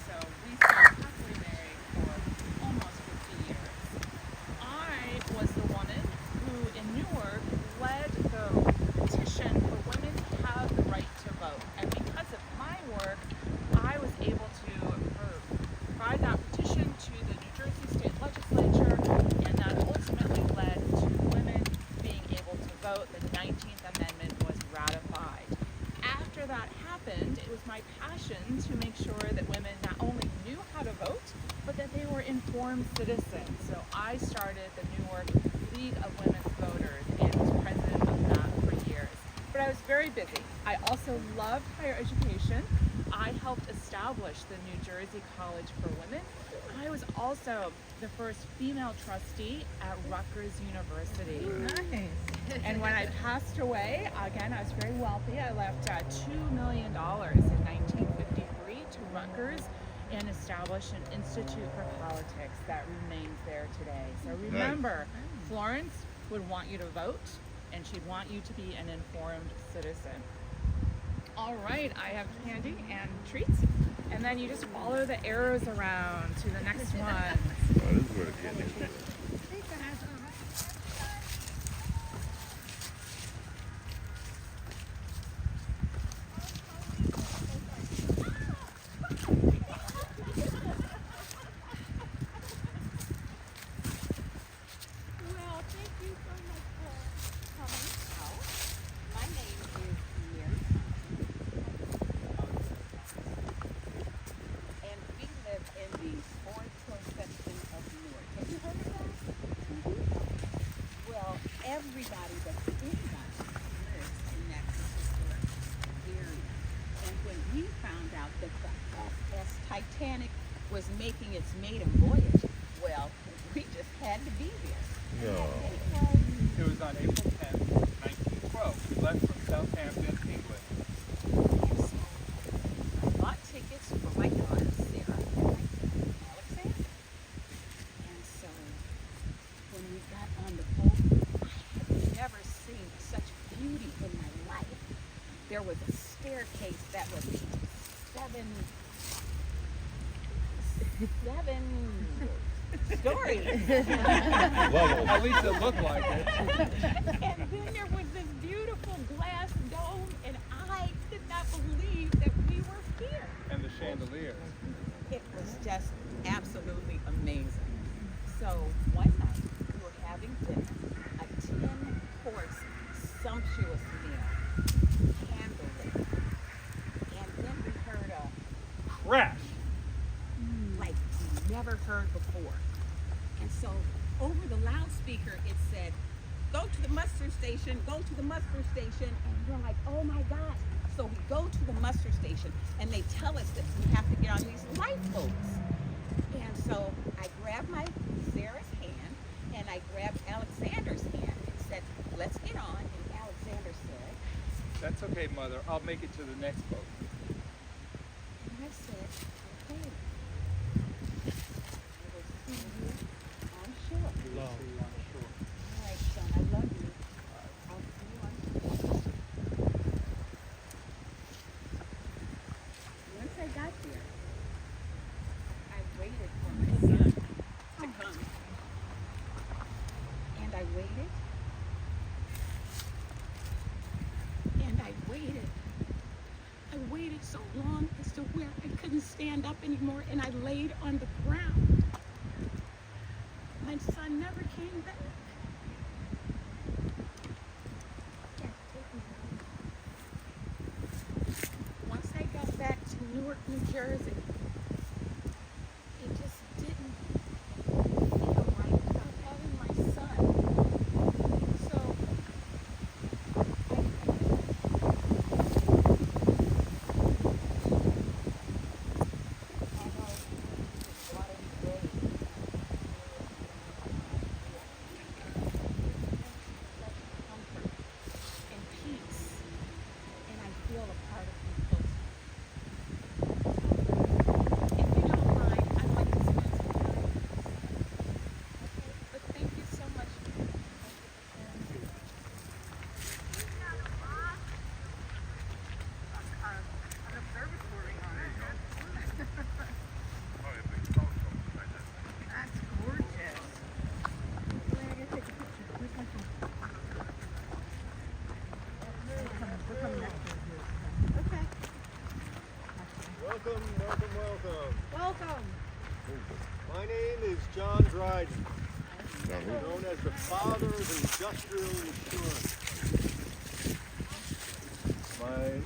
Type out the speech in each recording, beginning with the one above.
So we've been happily married for almost 50 years. I was the woman who in Newark led the petition for women to have the right to vote. And because of my work, I was able to provide that petition to the New Jersey State Legislature, and that ultimately led to women being able to vote. The 19th Amendment was ratified. After that happened, it was my passion to make sure that women not only knew how to vote, but that they were informed citizens. So I started the Newark League of Women's Voters and was president of that for years. But I was very busy. I also loved higher education. I helped establish the New Jersey College for Women. I was also the first female trustee at Rutgers University. Nice. And when I passed away, again, I was very wealthy. I left $2 million in 1953 to Rutgers and established an institute for politics that remains there today. So remember, Florence would want you to vote, and she'd want you to be an informed citizen. All right, I have candy and treats, and then you just follow the arrows around to the next one. Oh, this is where the candy is. Well, thank you so much for coming out. My name is Mary and we live in the Sportsville section of Newark. Have you heard of that? Well, everybody that's anybody lives in that particular area. And when we found out that the SS Titanic was making its maiden voyage, well, we just had to be there. No. It was on April 10th, 1912. We left from Southampton, England. I bought tickets for my daughter, Sarah, and Alexander. And so when we got on the boat, I had never seen such beauty in my life. There was a staircase that was seven stories. At least it looked like it. And then there was this beautiful glass dome, and I could not believe that we were here. And the chandeliers. It was just absolutely amazing. So one night we were having dinner, a 10-course sumptuous meal, candlelit, and then we heard a Crash! like we never heard before. And so over the loudspeaker it said, "Go to the muster station, go to the muster station." And we're like, oh my gosh. So we go to the muster station and they tell us that we have to get on these lifeboats. And so I grabbed Sarah's hand and I grabbed Alexander's hand and said, let's get on. And Alexander said, That's okay, Mother. I'll make it to the next boat. and I said, okay. I will see you on shore. See you on the shore. All right, son, I love you. I'll see you on shore. Once I got there, I waited for my son to come. And I waited. And I waited. I waited so long as to where I couldn't stand up anymore, and I laid on the ground. My son never came back. Once I got back to Newark, New Jersey, it just didn't feel right about having my son. So comfort and peace, and I feel a part of me closer. Welcome, welcome, welcome. Welcome. My name is John Dryden, Now, who- known as the father of industrial insurance. I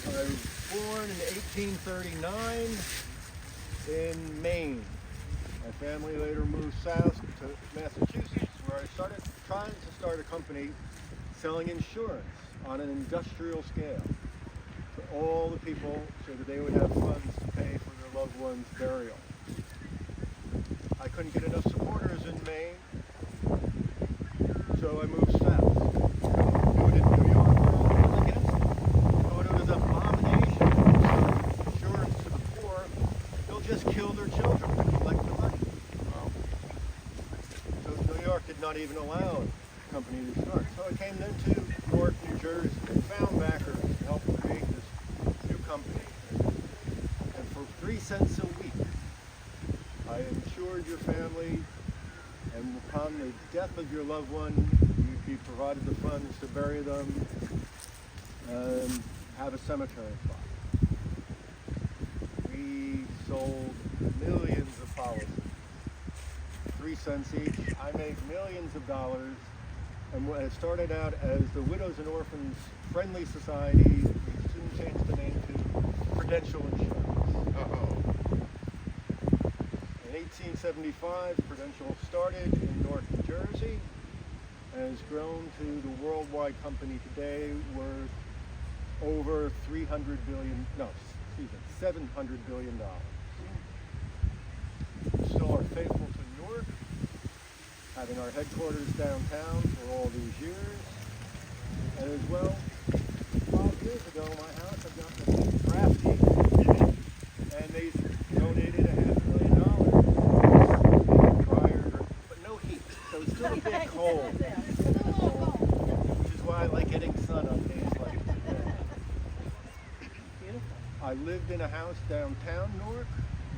was born in 1839 in Maine. My family later moved south to Massachusetts, where I started trying to start a company selling insurance on an industrial scale to all the people so that they would have funds to pay for their loved ones' burial. I couldn't get enough supporters in Maine, so I moved south. Moved to New York, where I was against it. Thought it was an abomination to sell insurance to the poor. They'll just kill their children to collect the money. So New York did not even allow the company to start. So I came into Newark, New Jersey, and found backers to help create this new company. And for 3 cents a week, I insured your family, and upon the death of your loved one, you'd be provided the funds to bury them and have a cemetery plot. We sold millions of policies, 3 cents each. I made millions of dollars, and it started out as the Widows and Orphans Friendly Society. We soon changed the name to Prudential Insurance. Uh-oh. In 1875, Prudential started in Newark, New Jersey, and has grown to the worldwide company today worth over $700 billion. We still are faithful to Newark, having our headquarters downtown for all these years. And as well, 5 years ago, my house had gotten a big drafty, and they donated $500,000 prior, but no heat, so it's still a bit cold, which is why I like getting sun on days like today. I lived in a house downtown Newark,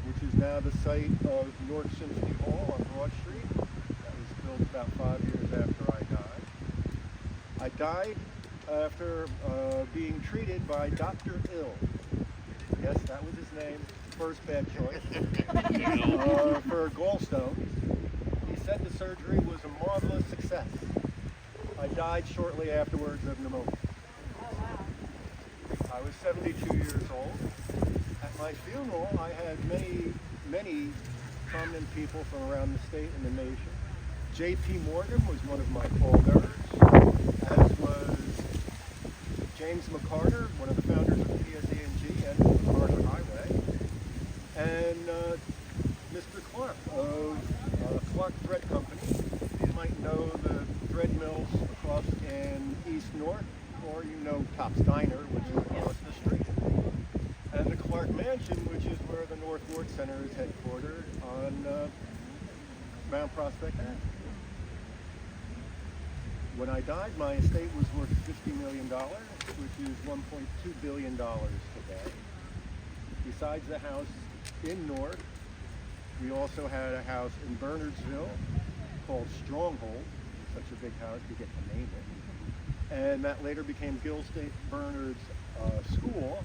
which is now the site of Newark Symphony Hall on Broad Street. That was built about 5 years after I died. I died after being treated by Dr. Ill. Yes, that was his name. First bad choice. For gallstones. He said the surgery was a marvelous success. I died shortly afterwards of pneumonia. I was 72 years old. At my funeral, I had many prominent people from around the state and the nation. J.P. Morgan was one of my pallbearers, as was James McCarter, one of the founders of PSE&G and McCarter Highway, and Mr. Clark of Clark Thread Company. You might know the thread mills across in East Newark, or you know Top's Diner, which is across the street. And the Clark Mansion, which is where the North Ward Center is headquartered on Mount Prospect Avenue. When I died, my estate was worth $50 million, which is $1.2 billion today. Besides the house in Newark, we also had a house in Bernardsville called Stronghold. Such a big house, you get to name it. And that later became Gill State Bernard's school,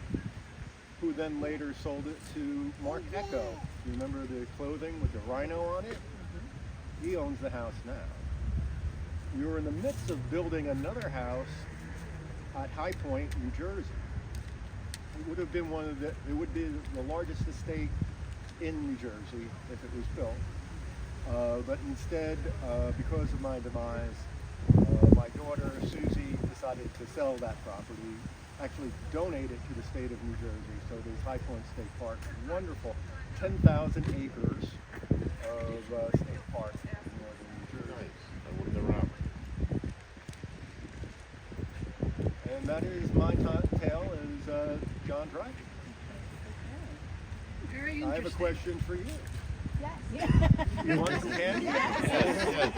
who then later sold it to Mark Echo. You remember the clothing with the rhino on it? He owns the house now. We were in the midst of building another house at High Point, New Jersey. It would have been it would be the largest estate in New Jersey if it was built. But instead, because of my demise, my daughter Susie decided to sell that property, actually donate it to the state of New Jersey. So there's High Point State Park, wonderful, 10,000 acres of state park in northern New Jersey. I wouldn't have robbed. And that is my tale as John Dryden. Very I have a interesting. question for you. Yes. You want some candy? Absolutely.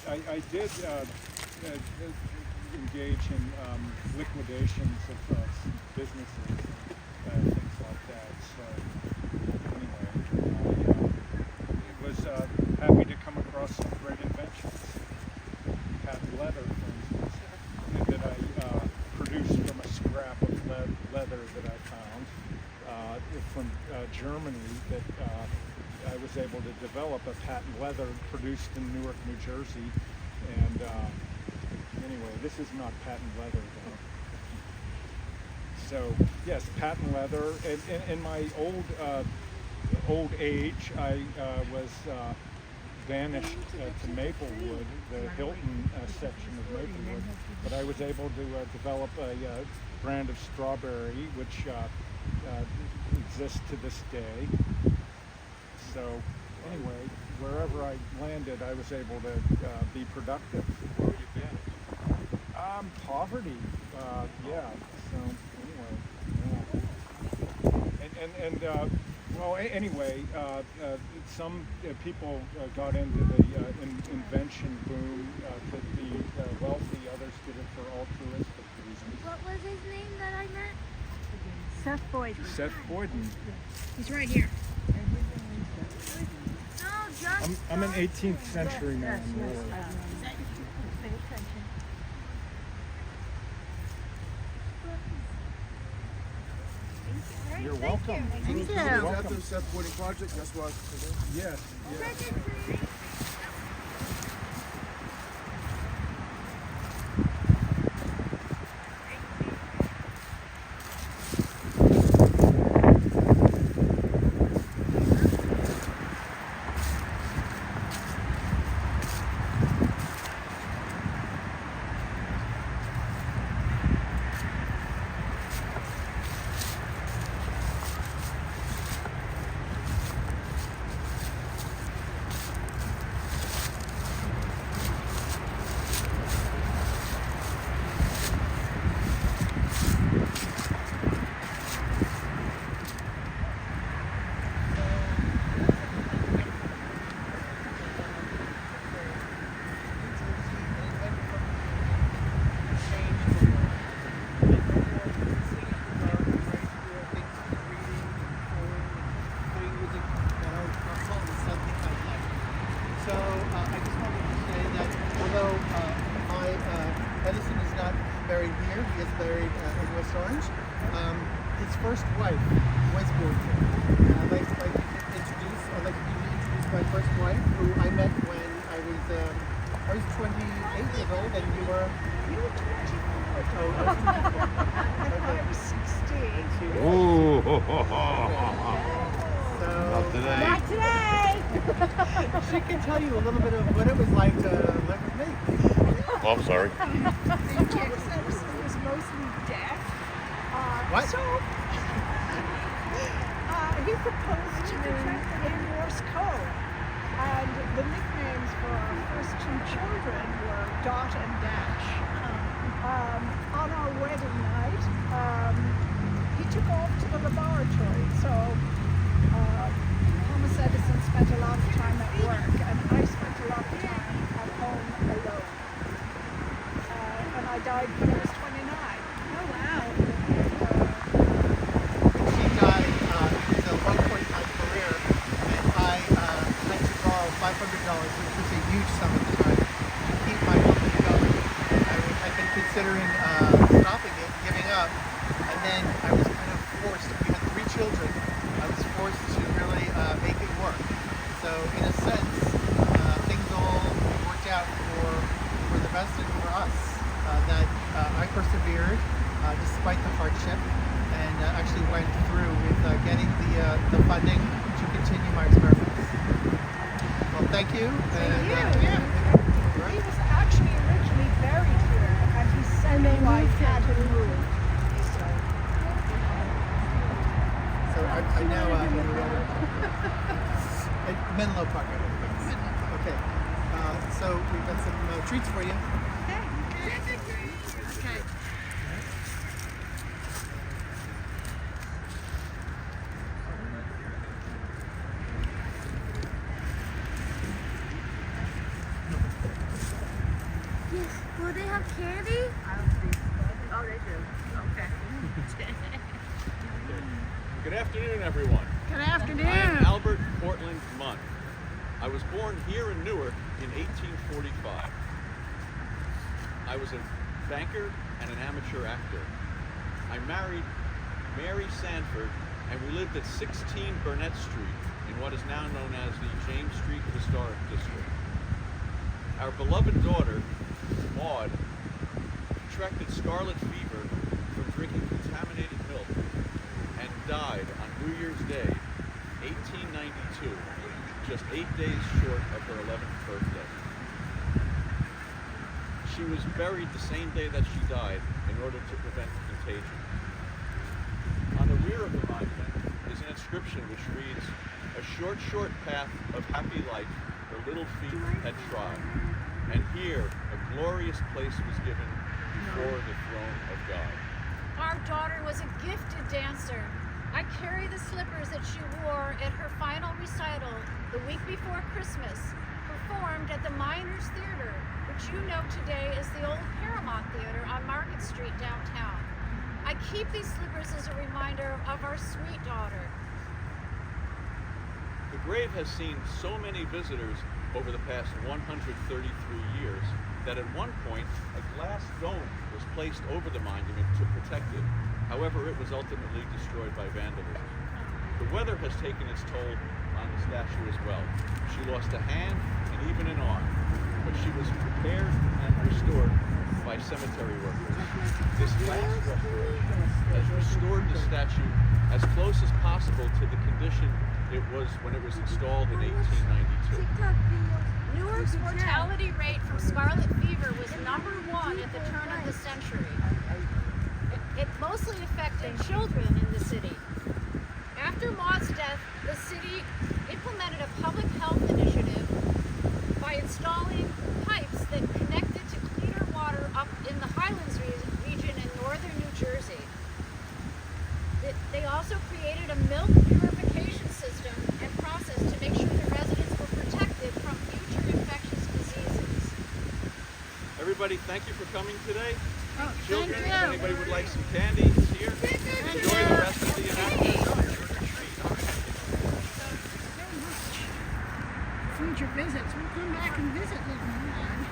but I did engage in liquidations of businesses and things like that. So anyway, I was happy to come across some great inventions. Patent leather, for instance, that I produced from a scrap of leather that I found from Germany that I was able to develop a patent leather produced in Newark, New Jersey. And anyway, this is not patent leather though. So yes, patent leather. In my old age, I was banished to Maplewood, the Hilton section of Maplewood, but I was able to develop a brand of strawberry which exists to this day. So anyway, wherever I landed, I was able to be productive. Where have you been? Poverty, yeah. So anyway, yeah. Anyway, some people got into the invention boom to be wealthy. Others did it for altruistic reasons. What was his name that I met? Seth Boyd. Seth Boyden. He's right here. No, just. I'm an 18th century man. Really. Pay attention. You're welcome. Thank you. Is that the Seth Boyding Project? That's why. Yes. Yes. So I just wanted to say that although Edison is not buried here, he is buried in West Orange. His first wife was born here. I'd like to introduce my first wife, who I met when I was 28 years old, and you were. You were 24. Oh, I was 24. I was 16. Ooh, So, not today. Not today. she can tell you a little bit of what it was like to live with me. Oh, I'm sorry. Edison was mostly deaf. What? So he proposed to me in Morse code. And the nicknames for our first two children were Dot and Dash. On our wedding night, he took off to the laboratory. So Thomas Edison spent a lot of time at work, and I spent a lot of time at home alone. And I died when I was 29. Oh, wow. She died, it was at one point in my career, and I had to borrow $500, which was a huge sum at the time, to keep my company going. I'd been considering stopping it, giving up, and then I was kind of forced. We had 3 children. I was forced to really make it work. So in a sense, things all worked out for the best and for us. That I persevered despite the hardship, and actually went through with getting the funding to continue my experiments. Well, thank you. He was actually originally buried here, and he said I had to move. So I now at Menlo Park. Okay. So we've got some treats for you. Okay. candy? Oh, they do. Okay. Good afternoon, everyone. Good I am afternoon. Albert Portland Munn. I was born here in Newark in 1845. I was a banker and an amateur actor. I married Mary Sanford, and we lived at 16 Burnett Street in what is now known as the James Street Historic District. Our beloved daughter, Maud, contracted scarlet fever from drinking contaminated milk and died on New Year's Day, 1892, just 8 days short of her 11th birthday. She was buried the same day that she died in order to prevent contagion. On the rear of the monument is an inscription which reads, "A short, short path of happy life her little feet had trod, and here a glorious place was given before the throne of God." Our daughter was a gifted dancer. I carry the slippers that she wore at her final recital the week before Christmas, performed at the Miners Theater, which you know today is the old Paramount Theater on Market Street downtown. I keep these slippers as a reminder of our sweet daughter. The grave has seen so many visitors over the past 133 years that at one point a glass dome was placed over the monument to protect it. However, it was ultimately destroyed by vandalism. The weather has taken its toll on the statue as well. She lost a hand and even an arm, but she was repaired and restored by cemetery workers. This last restoration has restored the statue as close as possible to the condition it was when it was installed in 1892. TikTok video. Newark's mortality rate from scarlet fever was #1 at the turn of the century. It mostly affected children in the city. After Maud's death, the city implemented a public health initiative by installing pipes that connected to cleaner water up in the Highlands region in northern New Jersey. They also created a milk purification system and process to make sure the residents were protected from future infectious diseases. Everybody, thank you for coming today. Oh, Children, thank if you. anybody would like some candy, it's here. Enjoy the rest of the announcement. Future visits. We'll come back and visit later on.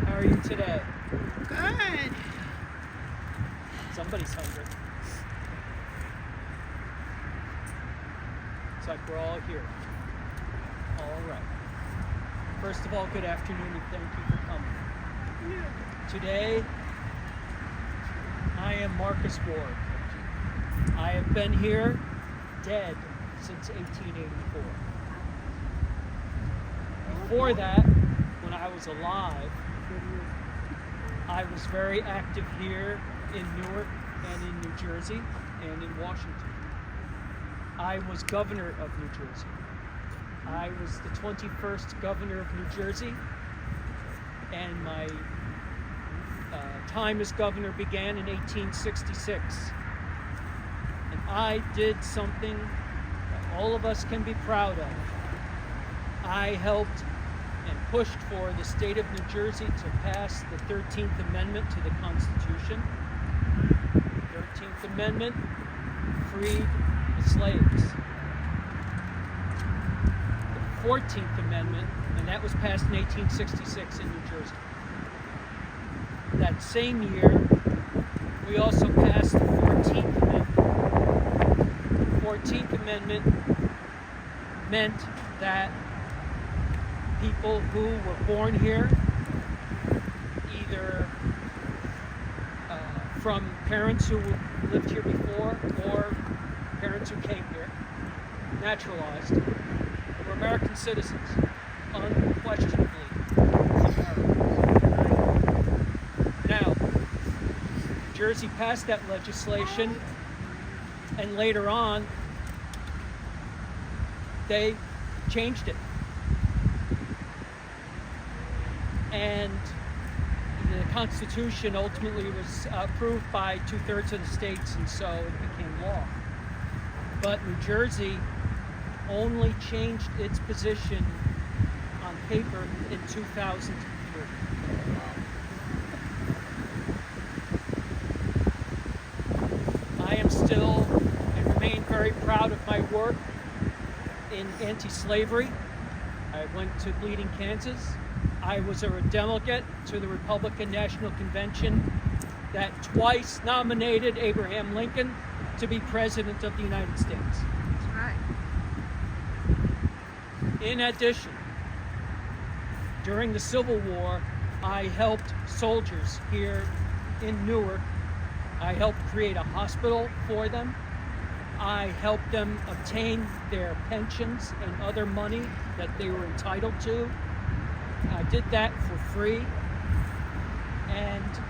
How are you today? Good. Somebody's hungry. Looks like we're all here. All right. First of all, good afternoon and thank you for coming. Today, I am Marcus Ward. I have been here dead since 1884. Before that, when I was alive, I was very active here in Newark and in New Jersey and in Washington. I was governor of New Jersey. I was the 21st governor of New Jersey, and my time as governor began in 1866. And I did something that all of us can be proud of. I helped and pushed for the state of New Jersey to pass the 13th Amendment to the Constitution. The 13th Amendment freed the slaves. The 14th Amendment, and that was passed in 1866 in New Jersey. That same year, we also passed the 14th Amendment. The 14th Amendment meant that people who were born here, either from parents who lived here before or parents who came here, naturalized, were American citizens, unquestionably American. Jersey passed that legislation, and later on, they changed it. And the Constitution ultimately was approved by 2/3 of the states, and so it became law. But New Jersey only changed its position on paper in 2003. I am still and remain very proud of my work in anti-slavery. I went to Bleeding, Kansas. I was a delegate to the Republican National Convention that twice nominated Abraham Lincoln to be President of the United States. That's right. In addition, during the Civil War, I helped soldiers here in Newark. I helped create a hospital for them. I helped them obtain their pensions and other money that they were entitled to. I did that for free, and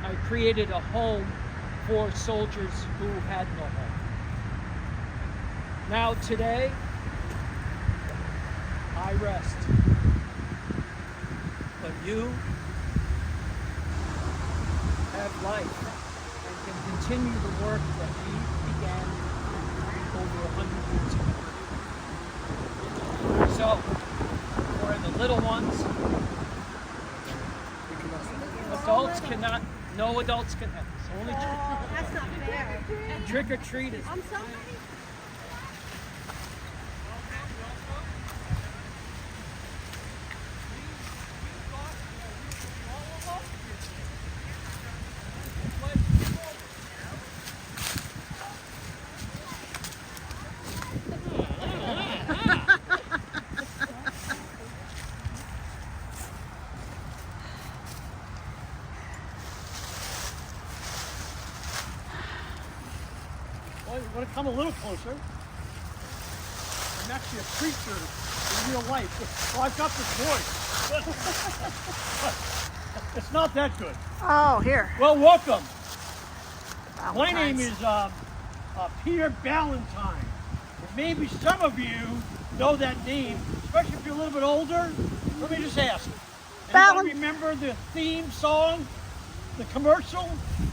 I created a home for soldiers who had no home. Now today, I rest. But you have life and can continue the work that we began over 100 years ago. So, for the little ones, adults cannot, no adults can have this. Only That's not fair. trick or treat is. I'm sorry. Well, you want to come a little closer? I'm actually a preacher in real life. Well, I've got this voice. It's not that good. Oh, here. Well, welcome. My Valentine's. name is Peter Ballantyne. And maybe some of you know that name, especially if you're a little bit older. Let me just ask. Anybody remember the theme song? The commercial? You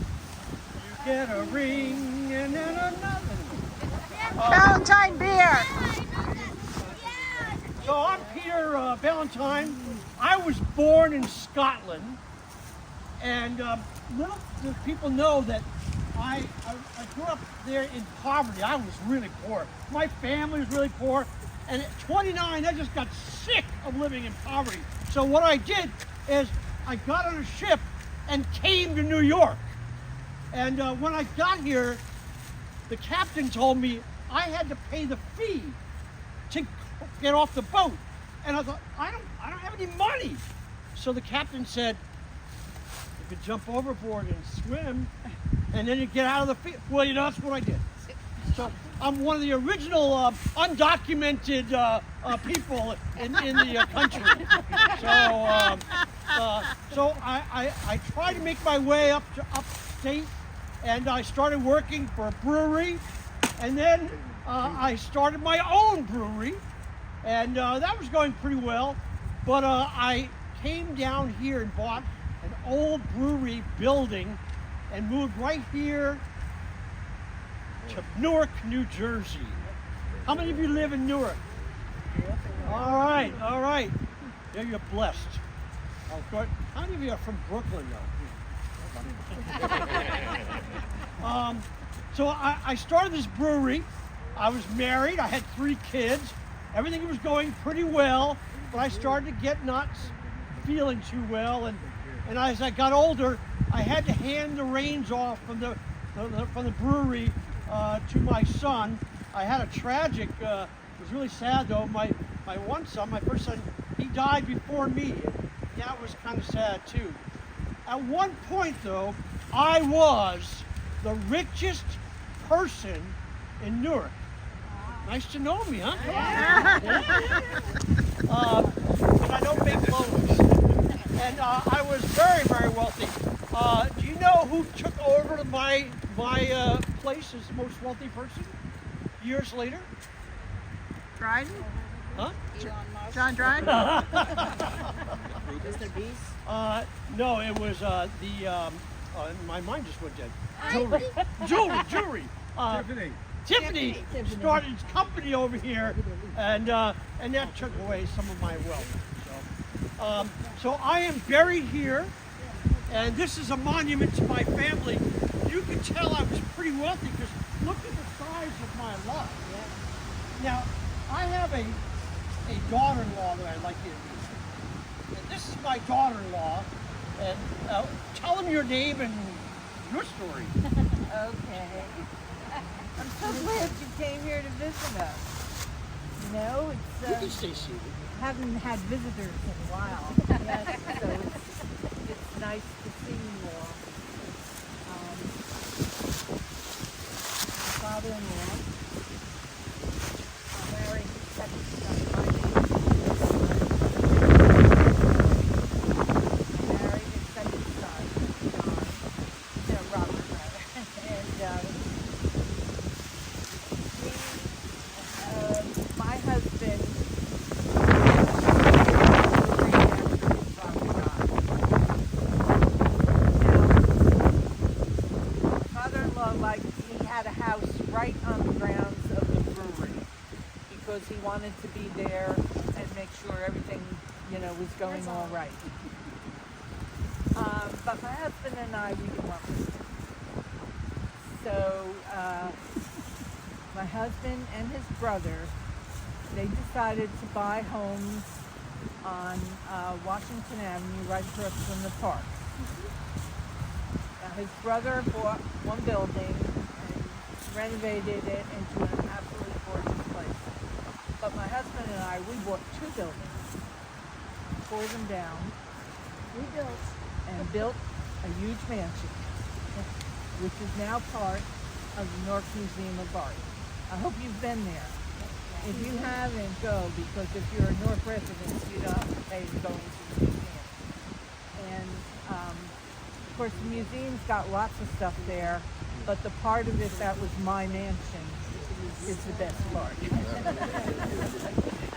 get a ring and then another. Valentine beer. So I'm Peter Ballantyne. I was born in Scotland, and little do people know that I grew up there in poverty. I was really poor. My family was really poor, and at 29, I just got sick of living in poverty. So what I did is I got on a ship and came to New York. And when I got here, the captain told me I had to pay the fee to get off the boat. And I thought, I don't have any money. So the captain said, you could jump overboard and swim, and then you get out of the fee. Well, you know, that's what I did. So I'm one of the original undocumented people in the country. So I tried to make my way up to upstate, and I started working for a brewery, and then I started my own brewery, and that was going pretty well. But I came down here and bought an old brewery building and moved right here to Newark, New Jersey. How many of you live in Newark? All right. Yeah, you're blessed. Oh, good. How many of you are from Brooklyn, though? So I started this brewery. I was married. I had 3 kids. Everything was going pretty well, but I started to get not feeling too well. And as I got older, I had to hand the reins off from the brewery to my son. I had a tragic. It was really sad though. My one son, my first son, he died before me. And that was kind of sad too. At one point though, I was the richest person in Newark. Nice to know me, huh? And I don't make loans. And I was very, very wealthy. Do you know who took over my place as the most wealthy person years later? Dryden? Huh? John Dryden? Mr. Beast? No, it was my mind just went dead. Jewelry. Tiffany started his company over here, and that took away some of my wealth. So I am buried here, and this is a monument to my family. You can tell I was pretty wealthy because look at the size of my lot. Now, I have a daughter-in-law that I'd like you to meet. And this is my daughter-in-law, and tell them your name and your story. Okay. I'm so glad you came here to visit us. You know, You can stay seated. haven't had visitors in a while. Yes, so it's nice to see you all. My father-in-law, married his second son. My name is married his second son, John, Robert rather, and my husband. He had a house right on the grounds of the brewery because he wanted to be there and make sure everything, was going all right. But my husband and I, we didn't want this. So my husband and his brother, they decided to buy homes on Washington Avenue right across from the park. His brother bought one building and renovated it into an absolutely gorgeous place. But my husband and I, we bought two buildings, tore them down, and built a huge mansion, which is now part of the Newark Museum of Art. I hope you've been there. If you haven't, go, because if you're a Newark resident, you don't have to pay to go into the museum. And of course, the museum's got lots of stuff there, but the part of it that was my mansion is the best part.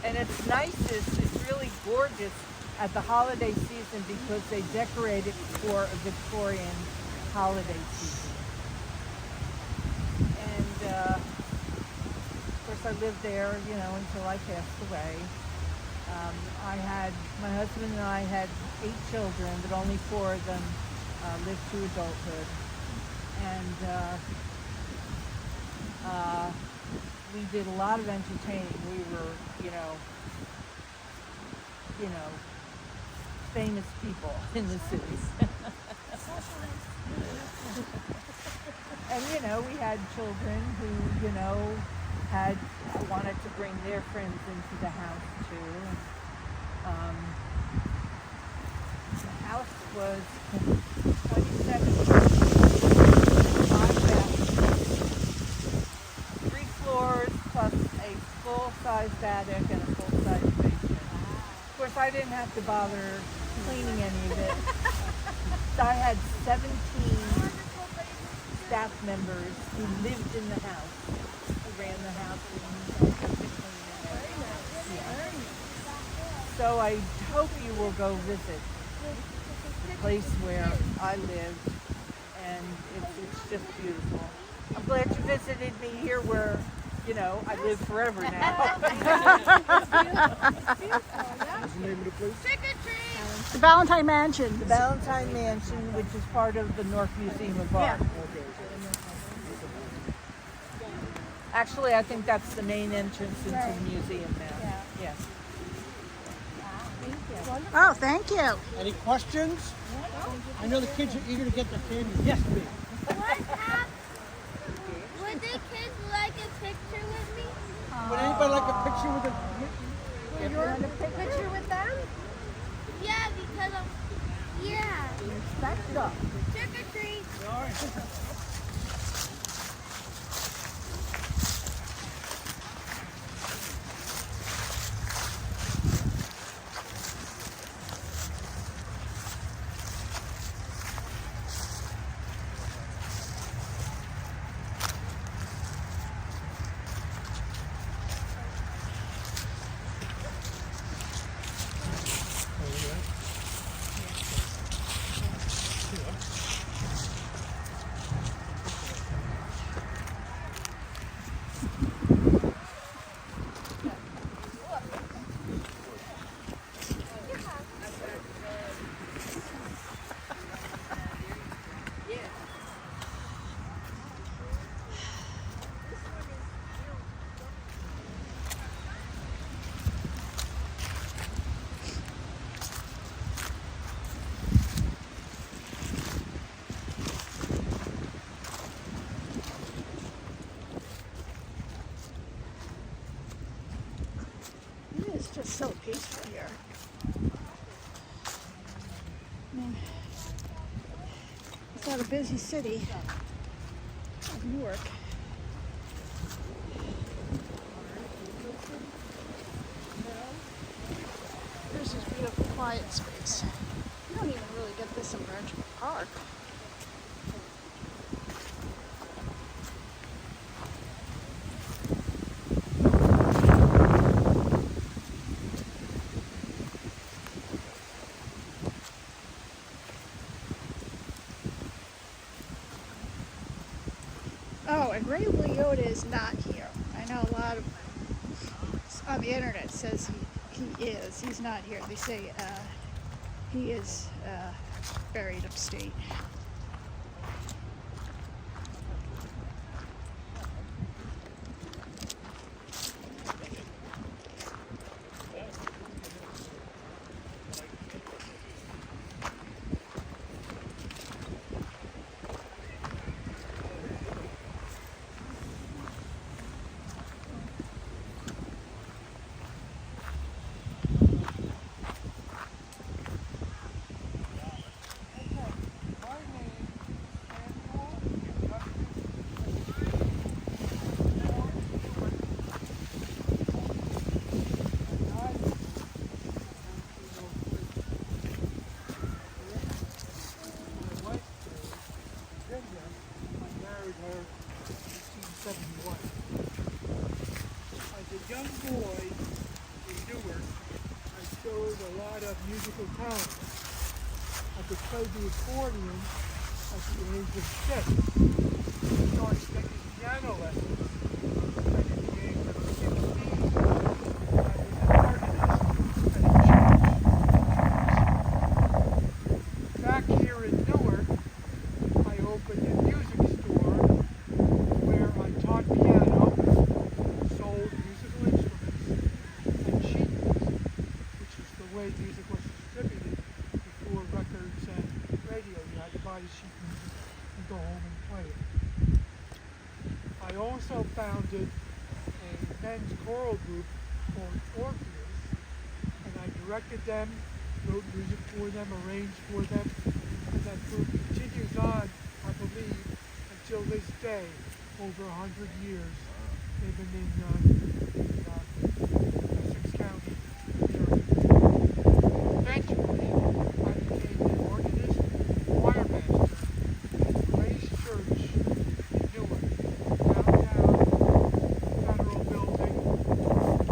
And it's nice, it's really gorgeous at the holiday season because they decorate it for a Victorian holiday season. And of course, I lived there, until I passed away. My husband and I had 8 children, but only 4 of them lived to adulthood, and we did a lot of entertaining. We were, famous people in the city. And we had children who, wanted to bring their friends into the house too. The house was 27 5 bathrooms, 3 floors plus a full-size attic and a full-size basement. Of course, I didn't have to bother cleaning any of it. I had 17 staff members who lived in the house, who ran the house and cooked and cleaned and everything. Yeah. So I hope you will go visit the place where I lived, and it's just beautiful. I'm glad you visited me here where, I live forever now. What's the name of the place? Trick or treat! The Valentine Mansion. The Valentine Mansion, which is part of the Newark Museum of Art. Actually, I think that's the main entrance into the museum now. Yes. Oh, thank you. Any questions? I know the kids are eager to get their candy. Yes, please. Would the kids like a picture with me? Would anybody like a picture with a... You want a picture with them? Yeah, because Back it up. trick or treat. All right. just so peaceful here. I mean, it's not a busy city of Newark. There's this beautiful quiet space. You don't even really get this in Branchwood Park. Oh, and Ray Liotta is not here. I know a lot of on the internet says he is. He's not here. They say he is buried upstate. As a young boy in Newark, I showed a lot of musical talent. I could play the accordion at the age of 6. I started taking piano lessons at the age of 16. I was an organist at a church. Back here in Newark, I opened a music store where I taught piano, sold musical instruments, and sheet music, which is the way music was distributed before records and radio. You had to buy the sheet music and go home and play it. I also founded a men's choral group called Orpheus, and I directed them, wrote music for them, arranged for them, and that group continues on, I believe, until this day, over 100 years. They've been in Essex County area. Eventually, I became an organist, choir master at Grace Church in Newark, downtown, Federal Building,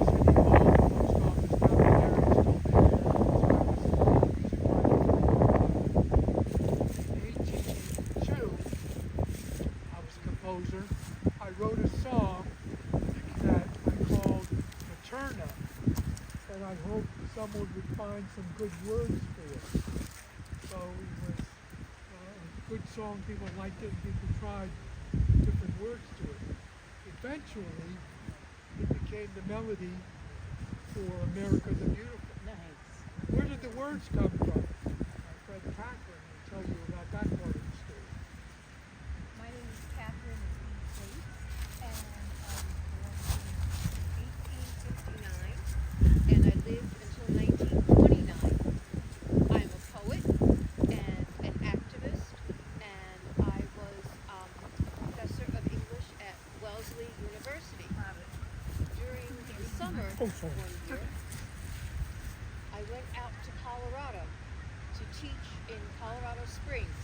City Hall, Post Office down there, is still there. So I was music writer. In 1882, I was a composer. I wrote a song that I called Materna, that I hoped someone would find some good words for. So it was a good song, people liked it, and people tried different words to it. Eventually, it became the melody for America the Beautiful. Nice. Where did the words come from? My friend Catherine will tell you about that part of the story. My name is Catherine Bates, and I was born in 1859, and I lived until 1929. I'm a poet and an activist, and I was professor of English at Wellesley University. During the summer one year, I went out to Colorado to teach in Colorado Springs,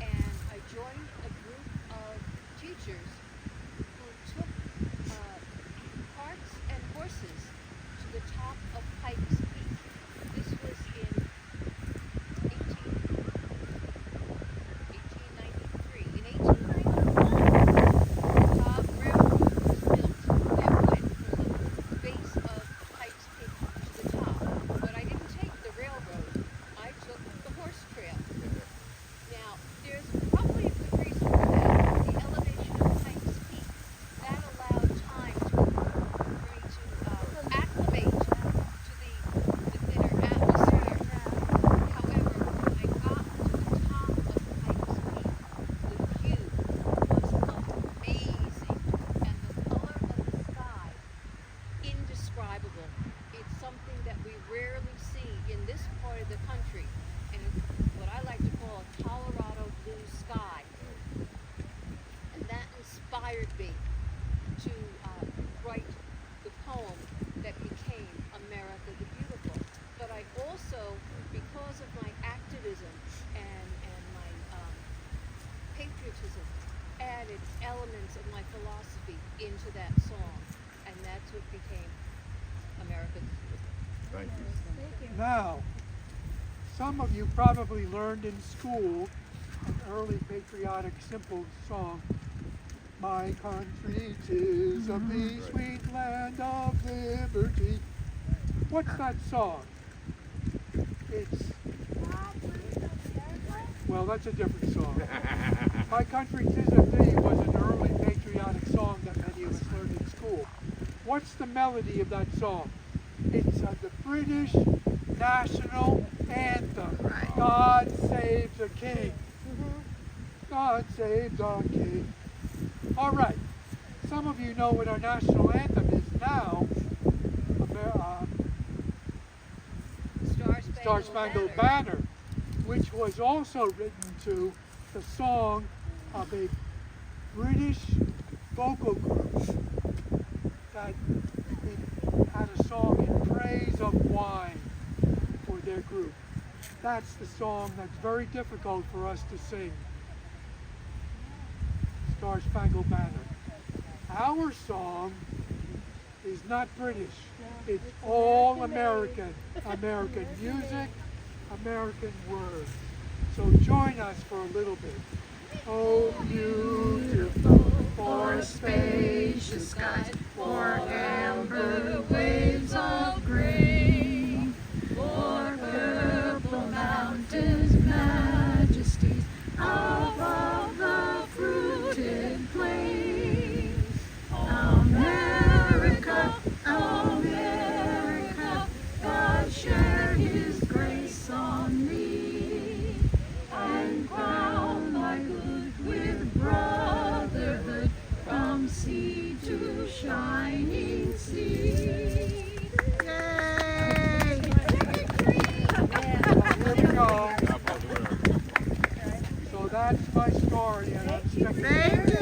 and I joined a group of teachers who took carts and horses to the top of Pikes Peak. This was in 1893. In 1893, the Cobb Railroad was built that went from the base of Pikes Peak to the top. But I didn't take the railroad. I took the horse trail. Now, there's probably a good reason for that. The elevation of Pikes Peak, that allowed time for me to acclimate to the inspired me to write the poem that became America the Beautiful. But I also, because of my activism and my patriotism, added elements of my philosophy into that song, and that's what became America the Beautiful. Thank you. Now, some of you probably learned in school an early patriotic simple song. My country 'tis of thee, sweet land of liberty. What's that song? It's, well, that's a different song. My country 'tis of thee was an early patriotic song that many of us learned in school. What's the melody of that song? It's the British national anthem. God save the king. God save the king. All right. Some of you know what our national anthem is now. Star Spangled Banner, which was also written to the song of a British vocal group that had a song in praise of wine for their group. That's the song that's very difficult for us to sing. Star Spangled Banner. Our song is not British. It's all American. American music, American words. So join us for a little bit. Oh, beautiful, for spacious skies, for amber waves of grain, for purple mountains, majesties above the fruited plains. America, America, God share His grace on thee, and crown thy good with brotherhood from sea to shining sea. Yay! Here we go. So that's my story, and I'm sticking. Thank you.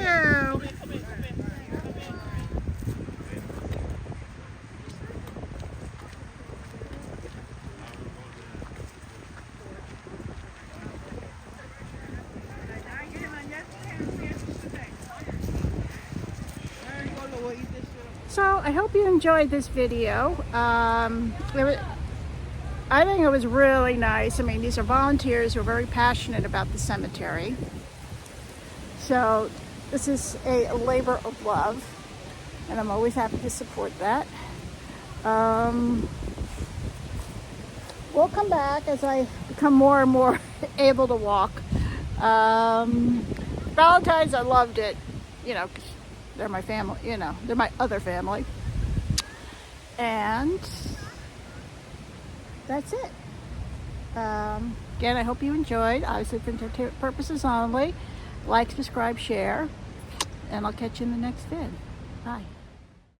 So I hope you enjoyed this video. I think it was really nice. I mean, these are volunteers who are very passionate about the cemetery. So this is a labor of love, and I'm always happy to support that. We'll come back as I become more and more able to walk. Valentine's, I loved it, you know, 'cause they're my family, you know, they're my other family. And that's it. Again, I hope you enjoyed. Obviously for entertainment purposes only. Like, subscribe, share, and I'll catch you in the next vid. Bye.